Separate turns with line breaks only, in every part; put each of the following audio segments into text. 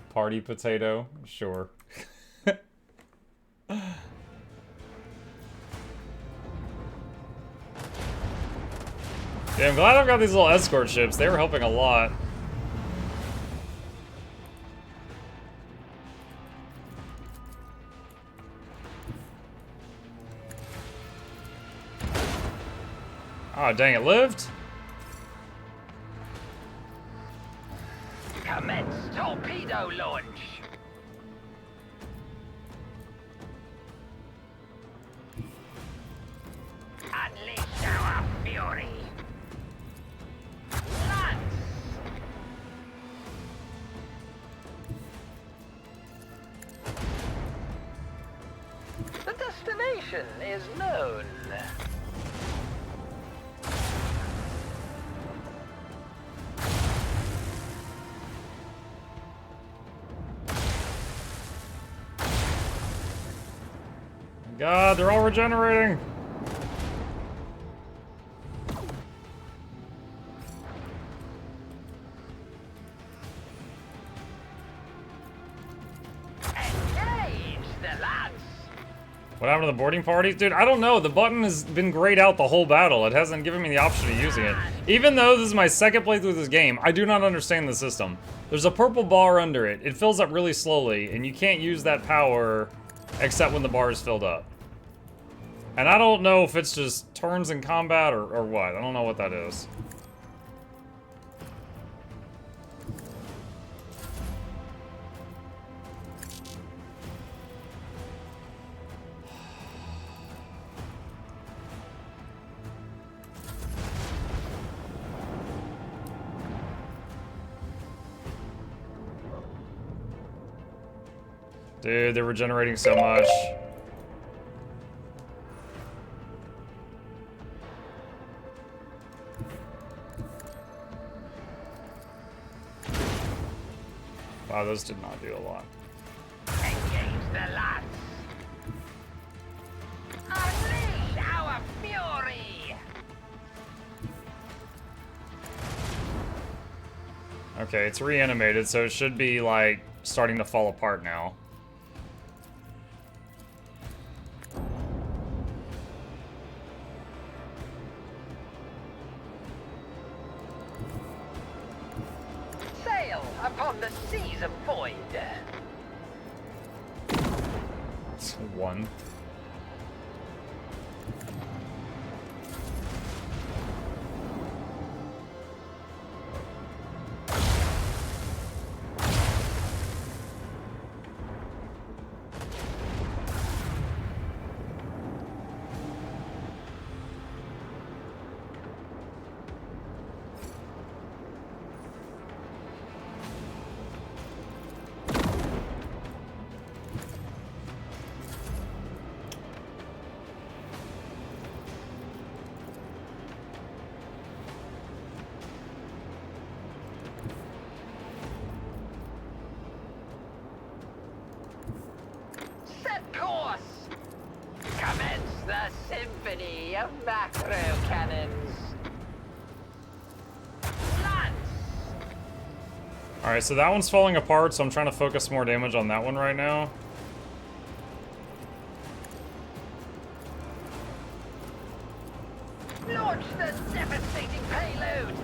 Party potato, sure. Yeah, I'm glad I've got these little escort ships. They were helping a lot. Oh, dang, it lived?
Commence torpedo launch. Unleash our fury. Lance. The destination is known.
God, they're all regenerating.
Engage the lance.
What happened to the boarding parties? Dude, I don't know. The button has been grayed out the whole battle. It hasn't given me the option of using it. Even though this is my second playthrough of this game, I do not understand the system. There's a purple bar under it. It fills up really slowly, and you can't use that power except when the bar is filled up. And I don't know if it's just turns in combat or what. I don't know what that is. Dude, they're regenerating so much. Wow, those did not do a lot.
Engage the lance. Unleash our fury.
Okay, it's reanimated, so it should be, like, starting to fall apart now.
Sail upon the seas of void.
It's one.
Set course. Commence the symphony of macro cannons. Lance.
Alright, so that one's falling apart, so I'm trying to focus more damage on that one right now.
Launch the devastating payload.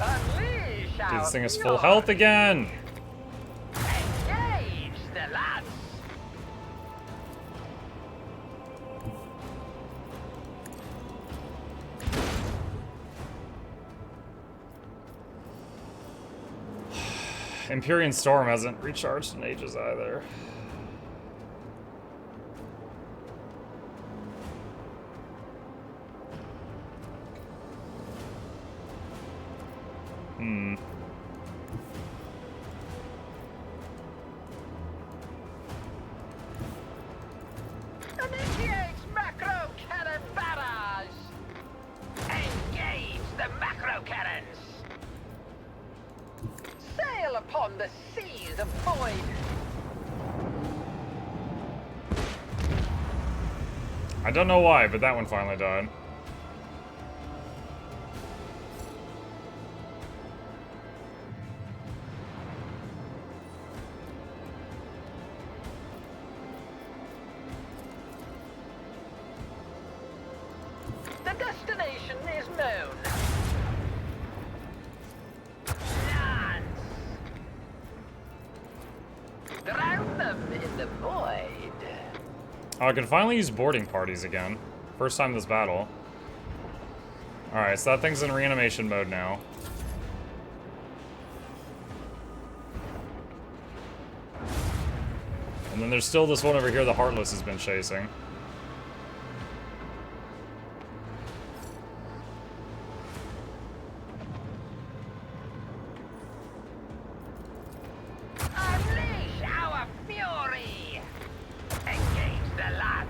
Unleash
Dude,
our
this thing is
fury.
full health again!
Engage the lance.
Empyrean Storm hasn't recharged in ages either.
Initiate macro cannon barrage. Engage the macro cannons. avoid.
I don't know why, but that one finally died.
The destination is known. Lance. Drown them in the void.
Oh, I can finally use boarding parties again. First time this battle. Alright, so that thing's in reanimation mode now. And then there's still this one over here the Heartless has been chasing.
Unleash our fury. Engage the lance.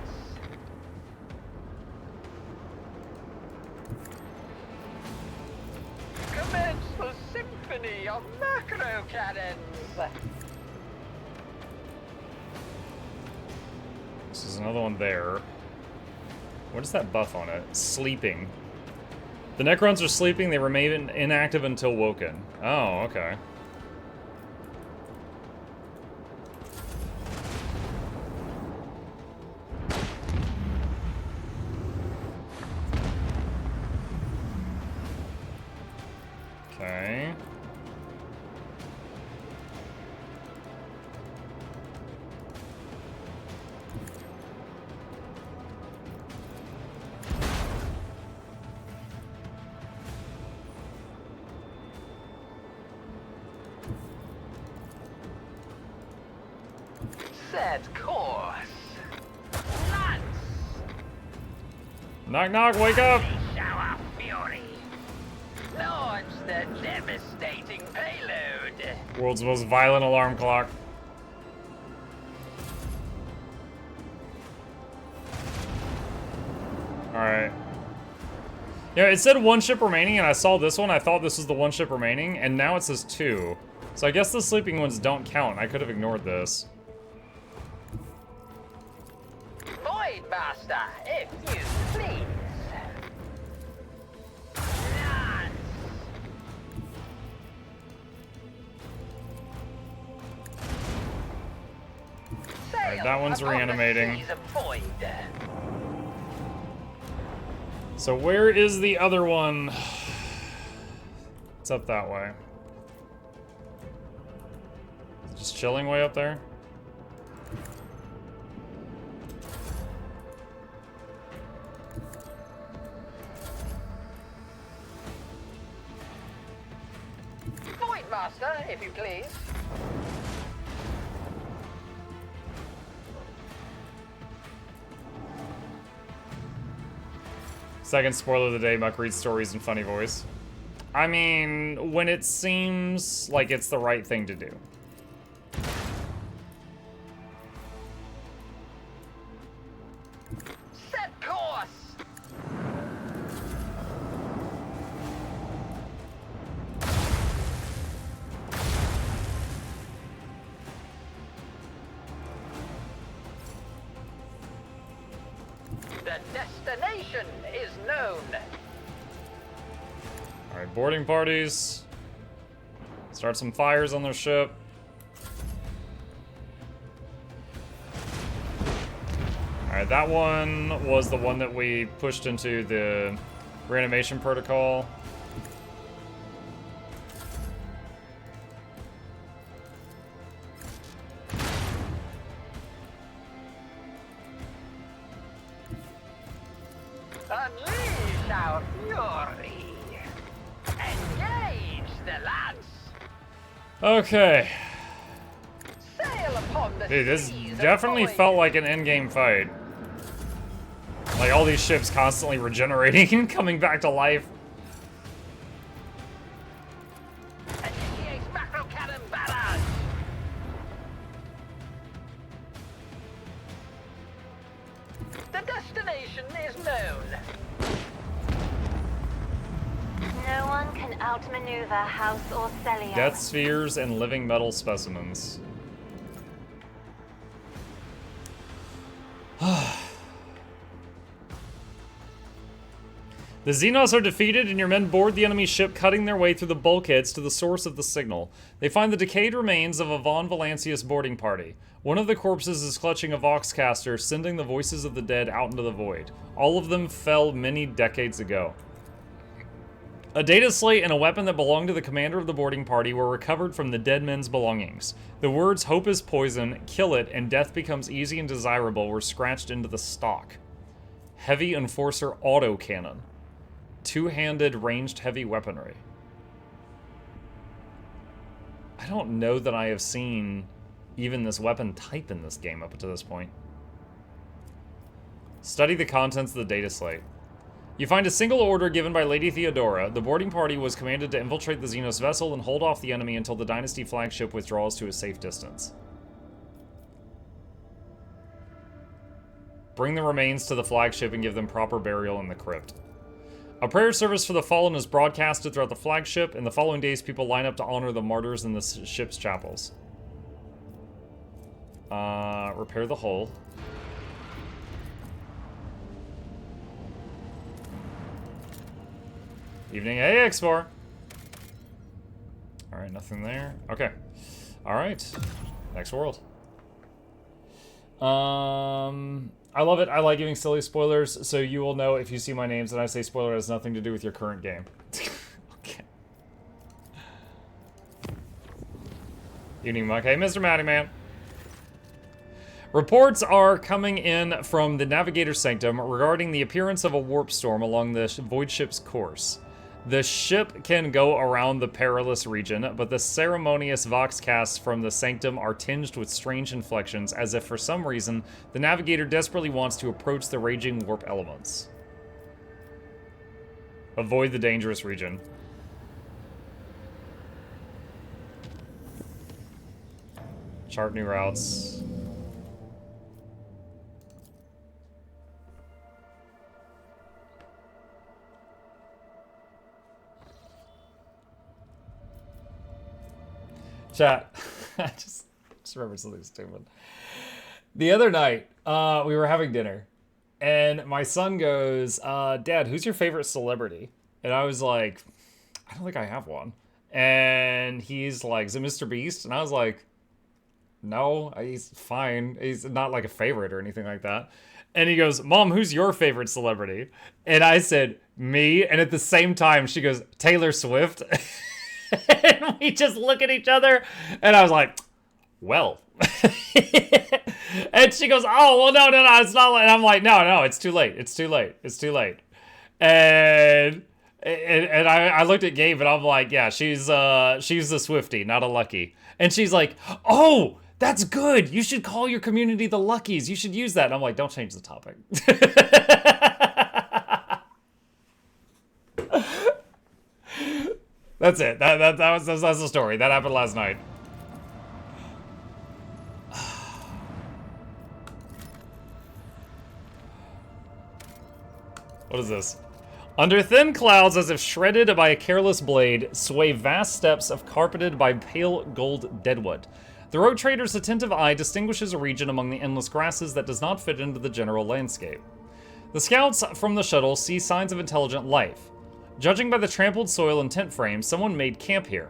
Commence the symphony of macro cannons.
This is another one there. What is that buff on it? Sleeping. The Necrons are sleeping, they remain inactive until woken. Oh, okay. Okay.
Set course. Lance.
Knock knock, wake up!
Unleash our fury. Launch the devastating payload.
World's most violent alarm clock. Alright. Yeah, it said one ship remaining, and I saw this one. I thought this was the one ship remaining, and now it says two. So I guess the sleeping ones don't count. I could have ignored this.
Void Master, if you please. Lance.
Alright, that one's reanimating. So where is the other one? It's up that way. Just chilling way up there?
Void Master, if you please.
Second spoiler of the day, Muck reads stories in funny voice. I mean, when it seems like it's the right thing to do.
Set course. The destination is known.
Alright, boarding parties. Start some fires on their ship. Alright, that one was the one that we pushed into the reanimation protocol.
Unleash our fury. Engage the lance.
Okay.
Sail upon the
Dude, this
seas of
definitely
void.
felt like an in-game fight. Like all these ships constantly regenerating and coming back to life.
Initiate macro cannon barrage. The destination is known.
No one can outmaneuver House Orcellia.
Death spheres and living metal specimens. The Xenos are defeated and your men board the enemy ship, cutting their way through the bulkheads to the source of the signal. They find the decayed remains of a Von Valancius boarding party. One of the corpses is clutching a voxcaster, sending the voices of the dead out into the void. All of them fell many decades ago. A data slate and a weapon that belonged to the commander of the boarding party were recovered from the dead men's belongings. The words "hope is poison, kill it, and death becomes easy and desirable" were scratched into the stock. Heavy Enforcer autocannon. Two-handed ranged heavy weaponry. I don't know that I have seen even this weapon type in this game up to this point. Study the contents of the data slate. You find a single order given by Lady Theodora. The boarding party was commanded to infiltrate the Xenos vessel and hold off the enemy until the Dynasty flagship withdraws to a safe distance. Bring the remains to the flagship and give them proper burial in the crypt. A prayer service for the fallen is broadcasted throughout the flagship. In the following days, people line up to honor the martyrs in the ship's chapels. Repair the hull. Evening, hey, X4. Alright, nothing there. Okay. Alright. Next world. I love it. I like giving silly spoilers, so you will know if you see my names and I say spoiler has nothing to do with your current game. Okay. Evening, Mike. Hey, Mr. Matty Man. Reports are coming in from the Navigator Sanctum regarding the appearance of a warp storm along the void ship's course. The ship can go around the perilous region, but the ceremonious voxcasts from the Sanctum are tinged with strange inflections, as if for some reason the Navigator desperately wants to approach the raging warp elements. Avoid the dangerous region. Chart new routes. Chat. I just remembered something stupid. The other night, we were having dinner, and my son goes, Dad, who's your favorite celebrity? And I was like, I don't think I have one. And he's like, is it Mr. Beast? And I was like, no, he's fine. He's not like a favorite or anything like that. And he goes, Mom, who's your favorite celebrity? And I said, me. And at the same time, she goes, Taylor Swift. And we just look at each other, and I was like, well. And she goes, oh, well, no, it's not like, and I'm like, no, it's too late. It's too late. And I looked at Gabe, and I'm like, yeah, she's the Swiftie, not a Lucky. And she's like, oh, that's good. You should call your community the Luckies. You should use that. And I'm like, don't change the topic. That's it. That's the story. That happened last night. What is this? Under thin clouds, as if shredded by a careless blade, sway vast steppes of carpeted by pale gold deadwood. The road trader's attentive eye distinguishes a region among the endless grasses that does not fit into the general landscape. The scouts from the shuttle see signs of intelligent life. Judging by the trampled soil and tent frames, someone made camp here.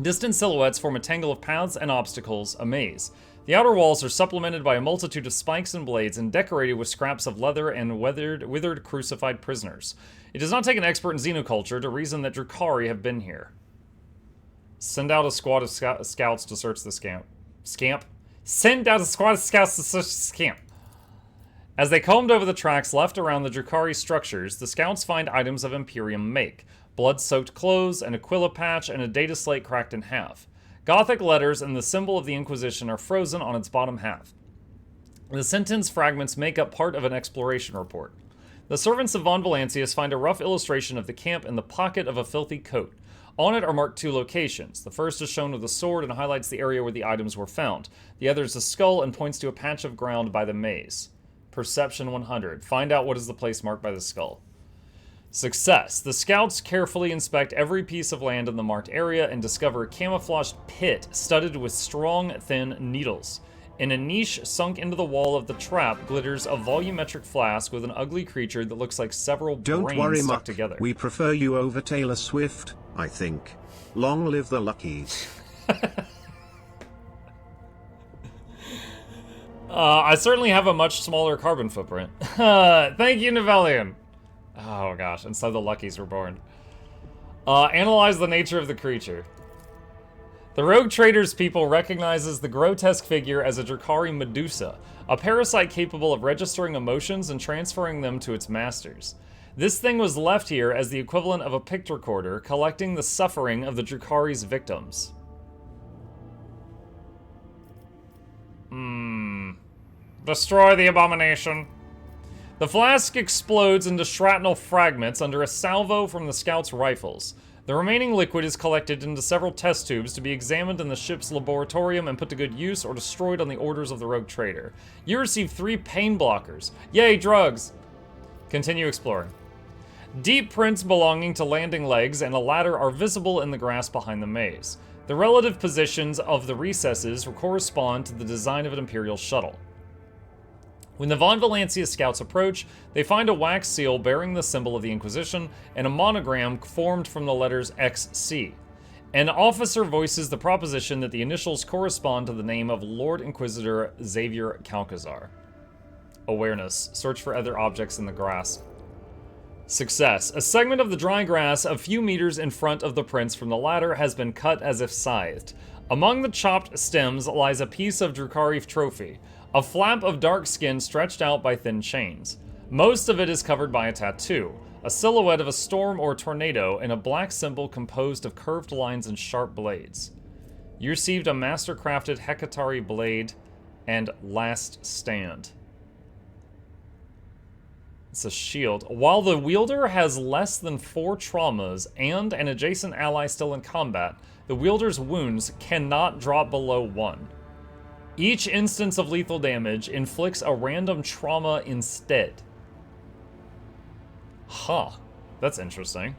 Distant silhouettes form a tangle of paths and obstacles, a maze. The outer walls are supplemented by a multitude of spikes and blades and decorated with scraps of leather and withered crucified prisoners. It does not take an expert in xenoculture to reason that Drukhari have been here. Send out a squad of scouts to search the scamp. Send out a squad of scouts to search the scamp. As they combed over the tracks left around the Drukhari structures, the scouts find items of Imperium make. Blood-soaked clothes, an Aquila patch, and a data slate cracked in half. Gothic letters and the symbol of the Inquisition are frozen on its bottom half. The sentence fragments make up part of an exploration report. The servants of Von Valancius find a rough illustration of the camp in the pocket of a filthy coat. On it are marked two locations. The first is shown with a sword and highlights the area where the items were found. The other is a skull and points to a patch of ground by the maze. Perception 100. Find out what is the place marked by the skull. Success. The scouts carefully inspect every piece of land in the marked area and discover a camouflaged pit studded with strong, thin needles. In a niche sunk into the wall of the trap glitters a volumetric flask with an ugly creature that looks like several brains stuck together.
We prefer you over Taylor Swift, I think. Long live the Luckies.
I certainly have a much smaller carbon footprint. Thank you, Novellian. Oh gosh, and so the Luckies were born. Analyze the nature of the creature. The Rogue Trader's people recognizes the grotesque figure as a Drakari Medusa, a parasite capable of registering emotions and transferring them to its masters. This thing was left here as the equivalent of a pict recorder, collecting the suffering of the Drakari's victims. Destroy the abomination. The flask explodes into shrapnel fragments under a salvo from the scouts' rifles. The remaining liquid is collected into several test tubes to be examined in the ship's laboratorium and put to good use or destroyed on the orders of the Rogue Trader. You receive 3 pain blockers. Yay, drugs! Continue exploring. Deep prints belonging to landing legs and a ladder are visible in the grass behind the maze. The relative positions of the recesses correspond to the design of an Imperial shuttle. When the Von Valencia scouts approach, they find a wax seal bearing the symbol of the Inquisition and a monogram formed from the letters XC. An officer voices the proposition that the initials correspond to the name of Lord Inquisitor Xavier Calcazar. Awareness. Search for other objects in the grass. Success. A segment of the dry grass a few meters in front of the prints from the ladder has been cut as if scythed. Among the chopped stems lies a piece of Drakari trophy. A flap of dark skin stretched out by thin chains. Most of it is covered by a tattoo, a silhouette of a storm or tornado, and a black symbol composed of curved lines and sharp blades. You received a master-crafted Hekatari blade and Last Stand. It's a shield. While the wielder has less than 4 traumas and an adjacent ally still in combat, the wielder's wounds cannot drop below 1. Each instance of lethal damage inflicts a random trauma instead. Huh. That's interesting.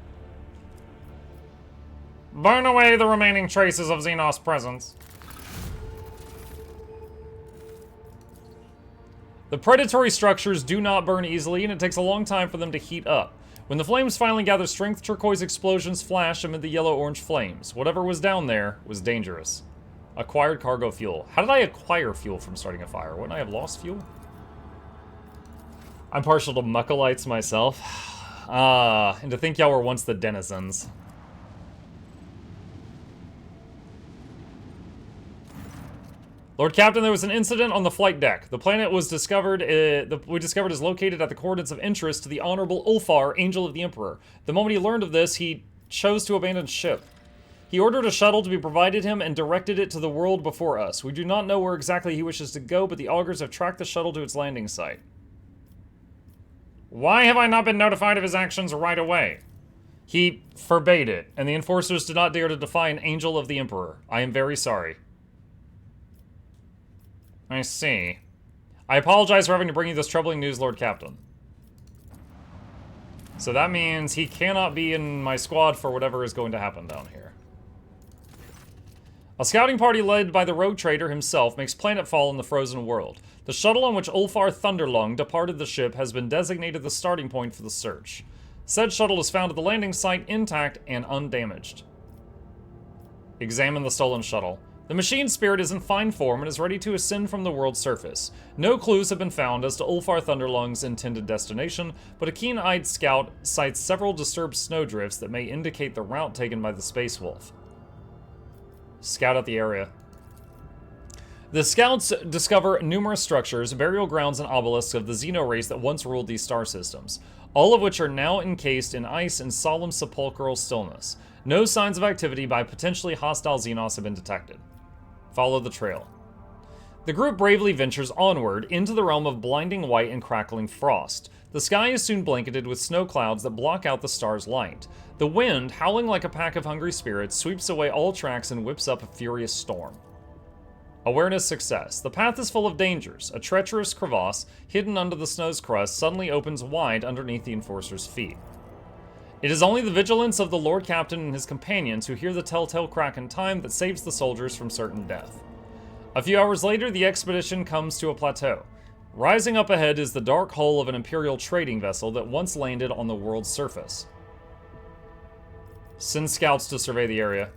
Burn away the remaining traces of Xenos' presence. The predatory structures do not burn easily, and it takes a long time for them to heat up. When the flames finally gather strength, turquoise explosions flash amid the yellow-orange flames. Whatever was down there was dangerous. Acquired cargo fuel. How did I acquire fuel from starting a fire? Wouldn't I have lost fuel? I'm partial to muckalites myself. And to think y'all were once the denizens. Lord Captain, there was an incident on the flight deck. The planet was discovered, we discovered is located at the coordinates of interest to the Honorable Ulfar, Angel of the Emperor. The moment he learned of this, he chose to abandon ship. He ordered a shuttle to be provided him and directed it to the world before us. We do not know where exactly he wishes to go, but the augurs have tracked the shuttle to its landing site. Why have I not been notified of his actions right away? He forbade it, and the enforcers did not dare to defy an Angel of the Emperor. I am very sorry. I see. I apologize for having to bring you this troubling news, Lord Captain. So that means he cannot be in my squad for whatever is going to happen down here. A scouting party led by the Rogue Trader himself makes planetfall in the frozen world. The shuttle on which Ulfar Thunderlung departed the ship has been designated the starting point for the search. Said shuttle is found at the landing site intact and undamaged. Examine the stolen shuttle. The machine spirit is in fine form and is ready to ascend from the world's surface. No clues have been found as to Ulfar Thunderlung's intended destination, but a keen-eyed scout sights several disturbed snowdrifts that may indicate the route taken by the Space Wolf. Scout out the area. The scouts discover numerous structures, burial grounds, and obelisks of the Xeno race that once ruled these star systems, all of which are now encased in ice and solemn sepulchral stillness. No signs of activity by potentially hostile Xenos have been detected. Follow the trail. The group bravely ventures onward into the realm of blinding white and crackling frost. The sky is soon blanketed with snow clouds that block out the star's light. The wind, howling like a pack of hungry spirits, sweeps away all tracks and whips up a furious storm. Awareness success. The path is full of dangers. A treacherous crevasse, hidden under the snow's crust, suddenly opens wide underneath the enforcer's feet. It is only the vigilance of the Lord Captain and his companions who hear the telltale crack in time that saves the soldiers from certain death. A few hours later, the expedition comes to a plateau. Rising up ahead is the dark hull of an Imperial trading vessel that once landed on the world's surface. Send scouts to survey the area.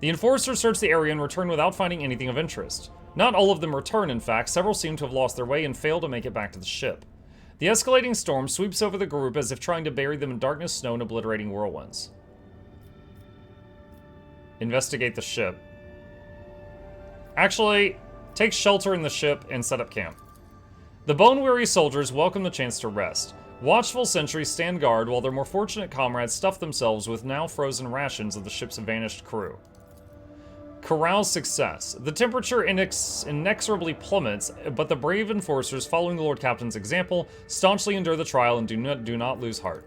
The enforcers search the area and return without finding anything of interest. Not all of them return, in fact. Several seem to have lost their way and fail to make it back to the ship. The escalating storm sweeps over the group as if trying to bury them in darkness, snow, and obliterating whirlwinds. Investigate the ship. Actually, take shelter in the ship and set up camp. The bone-weary soldiers welcome the chance to rest. Watchful sentries stand guard while their more fortunate comrades stuff themselves with now frozen rations of the ship's vanished crew. Corral success. The temperature inexorably plummets, but the brave enforcers, following the Lord Captain's example, staunchly endure the trial and do not lose heart.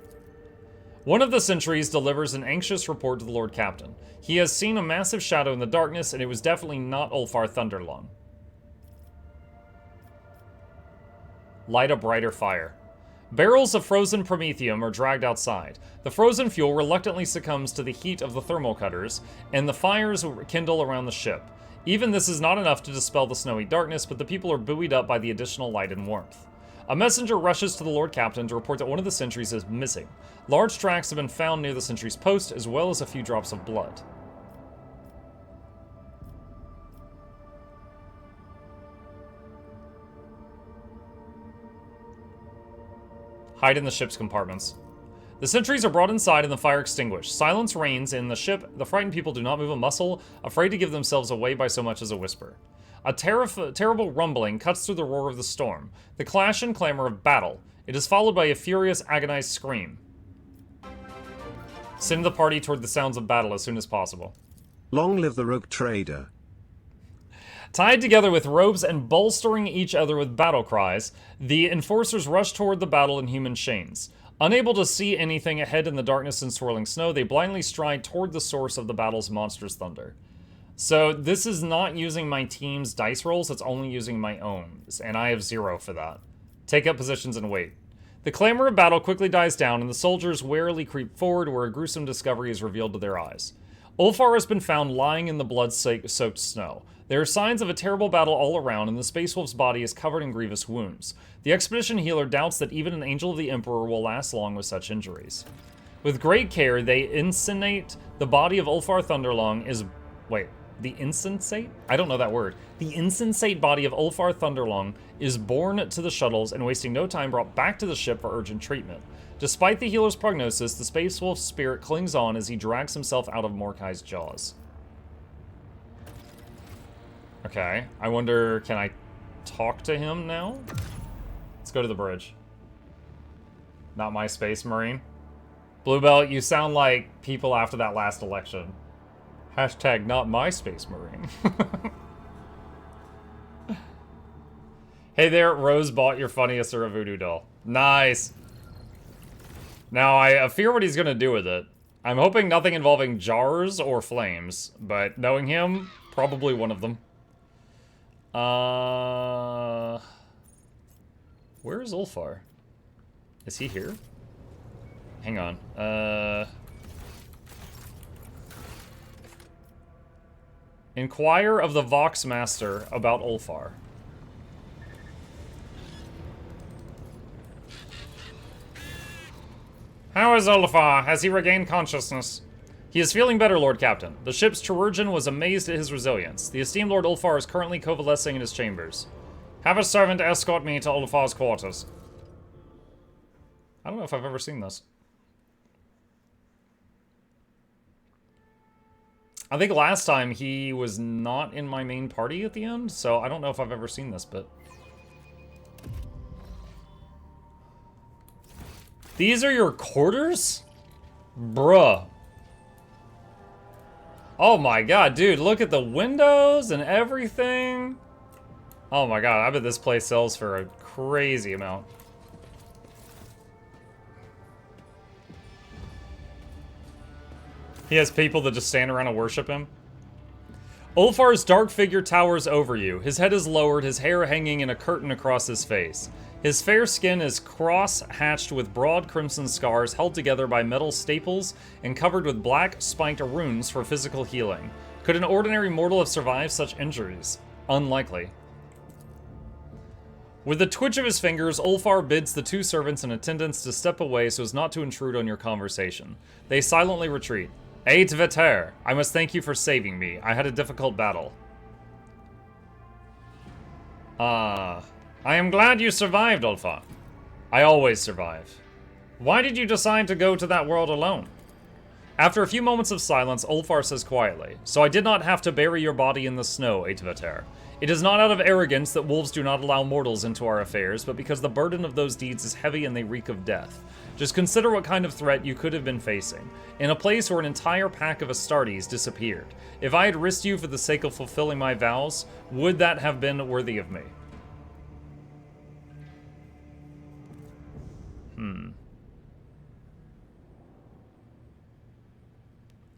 One of the sentries delivers an anxious report to the Lord Captain. He has seen a massive shadow in the darkness, and it was definitely not Ulfar Thunderlong. Light a brighter fire. Barrels of frozen promethium are dragged outside. The frozen fuel reluctantly succumbs to the heat of the thermal cutters, and the fires kindle around the ship. Even this is not enough to dispel the snowy darkness, but the people are buoyed up by the additional light and warmth. A messenger rushes to the Lord Captain to report that one of the sentries is missing. Large tracks have been found near the sentry's post, as well as a few drops of blood. Hide in the ship's compartments. The sentries are brought inside and the fire extinguished. Silence reigns in the ship. The frightened people do not move a muscle, afraid to give themselves away by so much as a whisper. A terrible rumbling cuts through the roar of the storm, the clash and clamor of battle. It is followed by a furious, agonized scream. Send the party toward the sounds of battle as soon as possible.
Long live the rogue trader.
Tied together with ropes and bolstering each other with battle cries, the enforcers rush toward the battle in human chains. Unable to see anything ahead in the darkness and swirling snow, they blindly stride toward the source of the battle's monstrous thunder. So this is not using my team's dice rolls, it's only using my own, and I have 0 for that. Take up positions and wait. The clamor of battle quickly dies down, and the soldiers warily creep forward where a gruesome discovery is revealed to their eyes. Ulfar has been found lying in the blood-soaked snow. There are signs of a terrible battle all around, and the Space Wolf's body is covered in grievous wounds. The expedition healer doubts that even an Angel of the Emperor will last long with such injuries. With great care, they incinerate the body of Ulfar Thunderlong is... Wait, the insensate? I don't know that word. The insensate body of Ulfar Thunderlong is borne to the shuttles and, wasting no time, brought back to the ship for urgent treatment. Despite the healer's prognosis, the Space Wolf's spirit clings on as he drags himself out of Mordecai's jaws. Okay, I wonder, can I talk to him now? Let's go to the bridge. Not my Space Marine. Bluebelt, you sound like people after that last election. Hashtag not my Space Marine. Hey there, Rose bought your funniest or a voodoo doll. Nice. Now, I fear what he's gonna do with it. I'm hoping nothing involving jars or flames, but knowing him, probably one of them. Where is Ulfar? Is he here? Hang on. Inquire of the Vox Master about Ulfar. How is Ulfar? Has he regained consciousness? He is feeling better, Lord Captain. The ship's chirurgeon was amazed at his resilience. The esteemed Lord Ulfar is currently convalescing in his chambers. Have a servant escort me to Ulfar's quarters. I don't know if I've ever seen this. I think last time he was not in my main party at the end, so I don't know if I've ever seen this bit. These are your quarters? Bruh. Oh my god, dude, look at the windows and everything. Oh my god, I bet this place sells for a crazy amount. He has people that just stand around and worship him. Ulfar's dark figure towers over you. His head is lowered, his hair hanging in a curtain across his face. His fair skin is cross-hatched with broad crimson scars held together by metal staples and covered with black spiked runes for physical healing. Could an ordinary mortal have survived such injuries? Unlikely. With the twitch of his fingers, Ulfar bids the two servants and attendants to step away so as not to intrude on your conversation. They silently retreat. Eit veter, I must thank you for saving me. I had a difficult battle. I am glad you survived, Ulfar. I always survive. Why did you decide to go to that world alone? After a few moments of silence, Ulfar says quietly, so I did not have to bury your body in the snow, Eit veter. It is not out of arrogance that wolves do not allow mortals into our affairs, but because the burden of those deeds is heavy and they reek of death. Just consider what kind of threat you could have been facing, in a place where an entire pack of Astartes disappeared. If I had risked you for the sake of fulfilling my vows, would that have been worthy of me?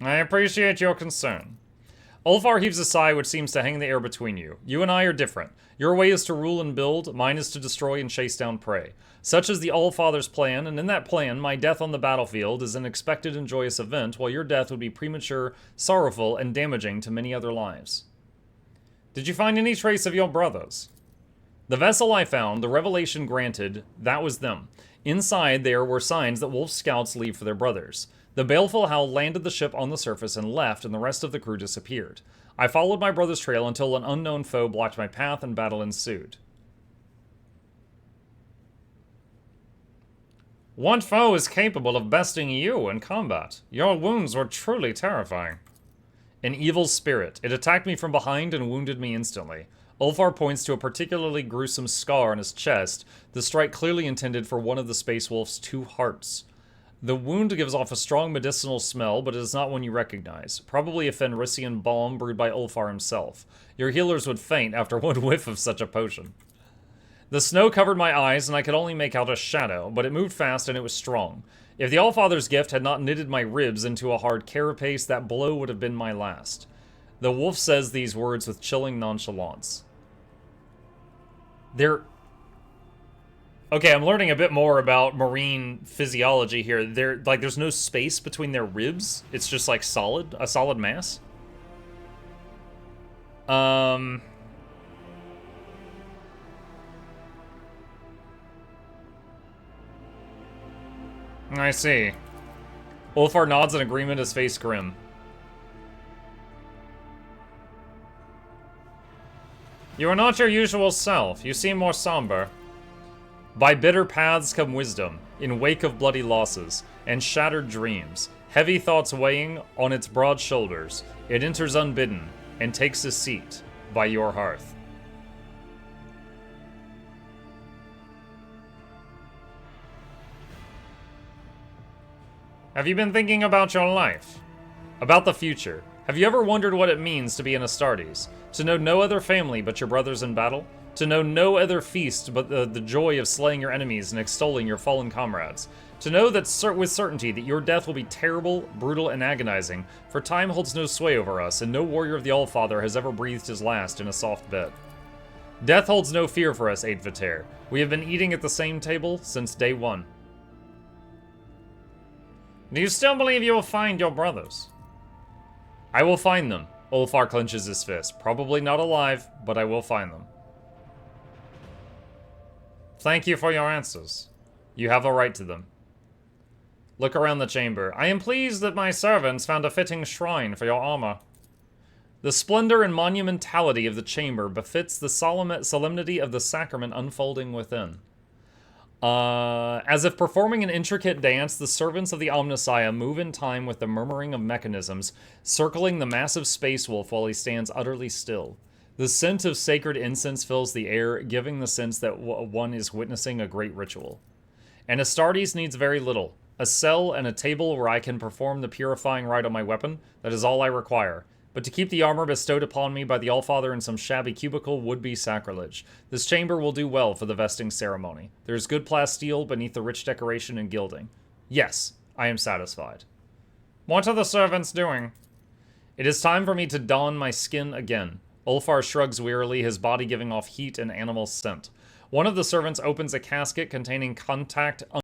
I appreciate your concern. Ulfar heaves a sigh which seems to hang in the air between you. You and I are different. Your way is to rule and build, mine is to destroy and chase down prey. Such is the Allfather's plan, and in that plan, my death on the battlefield is an expected and joyous event, while your death would be premature, sorrowful, and damaging to many other lives. Did you find any trace of your brothers? The vessel I found, the revelation granted, that was them. Inside there were signs that wolf scouts leave for their brothers. The baleful howl landed the ship on the surface and left, and the rest of the crew disappeared. I followed my brother's trail until an unknown foe blocked my path and battle ensued. What foe is capable of besting you in combat? Your wounds were truly terrifying. An evil spirit. It attacked me from behind and wounded me instantly. Ulfar points to a particularly gruesome scar on his chest, the strike clearly intended for one of the Space Wolf's two hearts. The wound gives off a strong medicinal smell, but it is not one you recognize. Probably a Fenrisian balm brewed by Ulfar himself. Your healers would faint after one whiff of such a potion. The snow covered my eyes, and I could only make out a shadow, but it moved fast and it was strong. If the Allfather's gift had not knitted my ribs into a hard carapace, that blow would have been my last. The wolf says these words with chilling nonchalance. Okay, I'm learning a bit more about marine physiology here. There's no space between their ribs. It's just like a solid mass. I see. Ulfar nods in agreement, his face grim. You are not your usual self. You seem more somber. By bitter paths come wisdom, in wake of bloody losses, and shattered dreams. Heavy thoughts weighing on its broad shoulders, it enters unbidden, and takes a seat by your hearth. Have you been thinking about your life? About the future? Have you ever wondered what it means to be an Astartes? To know no other family but your brothers in battle? To know no other feast but the joy of slaying your enemies and extolling your fallen comrades? To know that with certainty that your death will be terrible, brutal, and agonizing, for time holds no sway over us, and no warrior of the Allfather has ever breathed his last in a soft bed. Death holds no fear for us, Eit veter. We have been eating at the same table since day one. Do you still believe you will find your brothers? I will find them. Ulfar clenches his fist. Probably not alive, but I will find them. Thank you for your answers. You have a right to them. Look around the chamber. I am pleased that my servants found a fitting shrine for your armor. The splendor and monumentality of the chamber befits the solemnity of the sacrament unfolding within. As if performing an intricate dance, the servants of the Omnissiah move in time with the murmuring of mechanisms, circling the massive space wolf while he stands utterly still. The scent of sacred incense fills the air, giving the sense that one is witnessing a great ritual. And Astartes needs very little. A cell and a table where I can perform the purifying rite on my weapon, that is all I require. But to keep the armor bestowed upon me by the Allfather in some shabby cubicle would be sacrilege. This chamber will do well for the vesting ceremony. There is good plasteel beneath the rich decoration and gilding. Yes, I am satisfied. What are the servants doing? It is time for me to don my skin again. Ulfar shrugs wearily, his body giving off heat and animal scent. One of the servants opens a casket containing contact